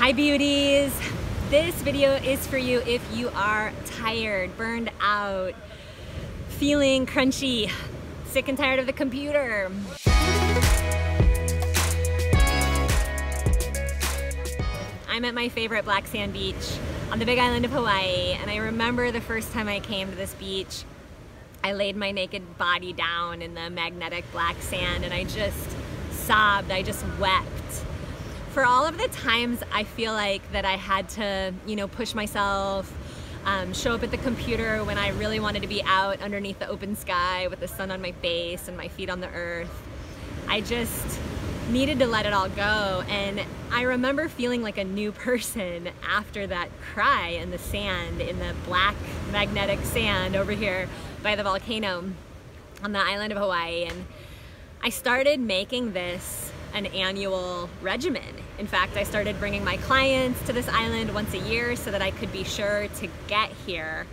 Hi beauties! This video is for you if you are tired, burned out, feeling crunchy, sick and tired of the computer. I'm at my favorite black sand beach on the big island of Hawaii, and I remember the first time I came to this beach, I laid my naked body down in the magnetic black sand and I just sobbed, I just wept. For all of the times I feel like that I had to, push myself, show up at the computer when I really wanted to be out underneath the open sky with the sun on my face and my feet on the earth. I just needed to let it all go, and I remember feeling like a new person after that cry in the sand, in the black magnetic sand over here by the volcano on the island of Hawaii. And I started making this an annual regimen. In fact, I started bringing my clients to this island once a year so that I could be sure to get here.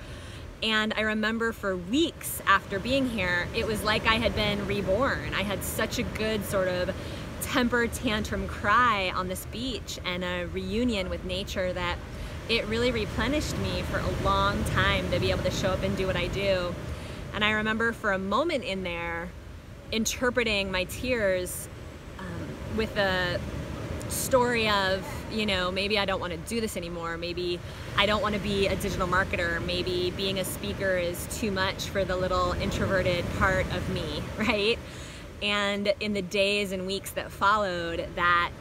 And I remember for weeks after being here, it was like I had been reborn. I had such a good sort of temper tantrum cry on this beach and a reunion with nature that it really replenished me for a long time to be able to show up and do what I do. And I remember for a moment in there interpreting my tears with a story of, maybe I don't want to do this anymore. Maybe I don't want to be a digital marketer. Maybe being a speaker is too much for the little introverted part of me, right? And in the days and weeks that followed that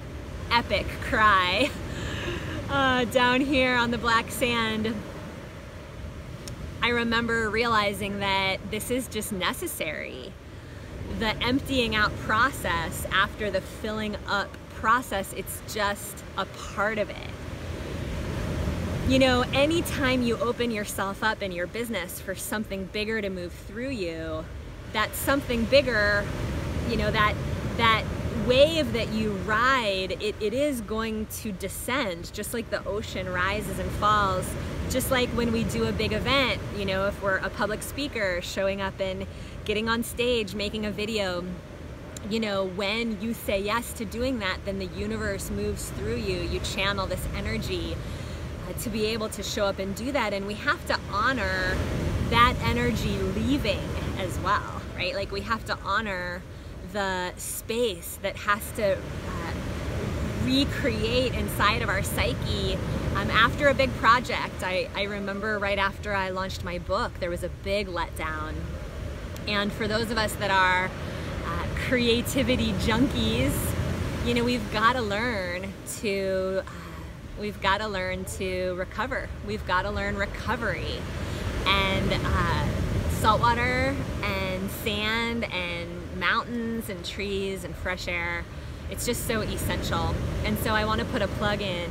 epic cry down here on the black sand, I remember realizing that this is just necessary. The emptying out process after the filling up process, it's just a part of it. Anytime you open yourself up in your business for something bigger to move through you, that something bigger, that wave that you ride, it is going to descend, just like the ocean rises and falls, just like when we do a big event, if we're a public speaker showing up and getting on stage, making a video, when you say yes to doing that, then the universe moves through you. You channel this energy to be able to show up and do that. And we have to honor that energy leaving as well, right? Like we have to honor the space that has to recreate inside of our psyche after a big project. I remember right after I launched my book, there was a big letdown. And for those of us that are creativity junkies, we've got to learn to recover. We've got to learn recovery, and saltwater and sand and mountains and trees and fresh air. It's just so essential. And so I want to put a plug in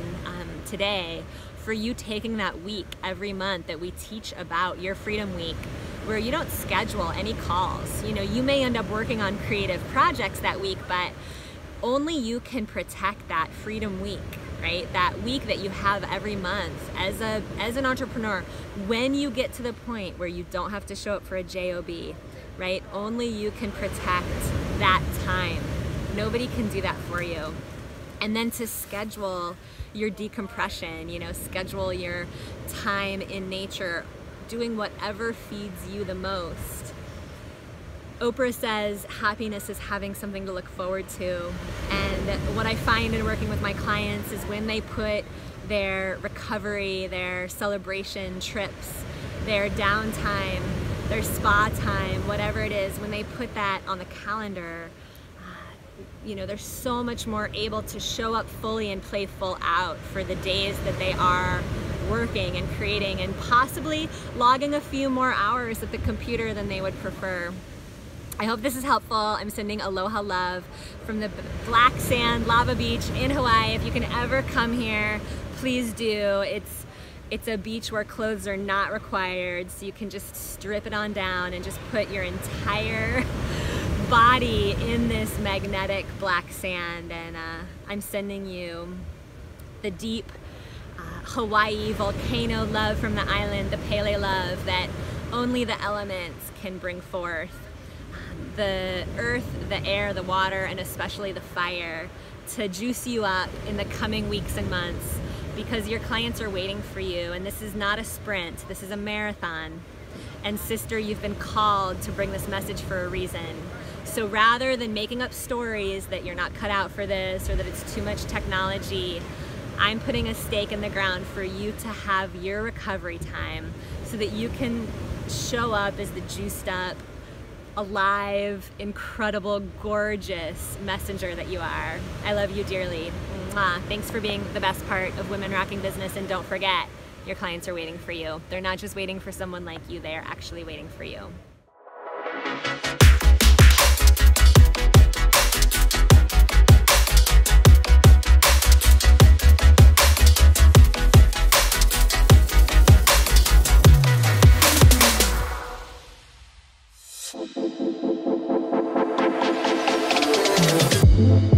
today for you taking that week every month that we teach about your Freedom Week, where you don't schedule any calls. You may end up working on creative projects that week, but only you can protect that Freedom Week, right? That week that you have every month as an entrepreneur. When you get to the point where you don't have to show up for a job, right? Only you can protect that time. Nobody can do that for you. And then to schedule your decompression, schedule your time in nature, doing whatever feeds you the most. Oprah says happiness is having something to look forward to. And what I find in working with my clients is when they put their recovery, their celebration trips, their downtime, their spa time, whatever it is, when they put that on the calendar, they're so much more able to show up fully and play full out for the days that they are working and creating and possibly logging a few more hours at the computer than they would prefer. I hope this is helpful. I'm sending aloha love from the black sand lava beach in Hawaii. If you can ever come here, please do. It's a beach where clothes are not required, so you can just strip it on down and just put your entire body in this magnetic black sand. And I'm sending you the deep Hawaii volcano love from the island, the Pele love that only the elements can bring forth. The earth, the air, the water, and especially the fire to juice you up in the coming weeks and months because your clients are waiting for you, and this is not a sprint, this is a marathon. And sister, you've been called to bring this message for a reason. So rather than making up stories that you're not cut out for this or that it's too much technology, I'm putting a stake in the ground for you to have your recovery time so that you can show up as the juiced up, alive, incredible, gorgeous messenger that you are. I love you dearly. Mwah. Thanks for being the best part of Women Rocking Business, and don't forget, your clients are waiting for you. They're not just waiting for someone like you, they are actually waiting for you. Thank you.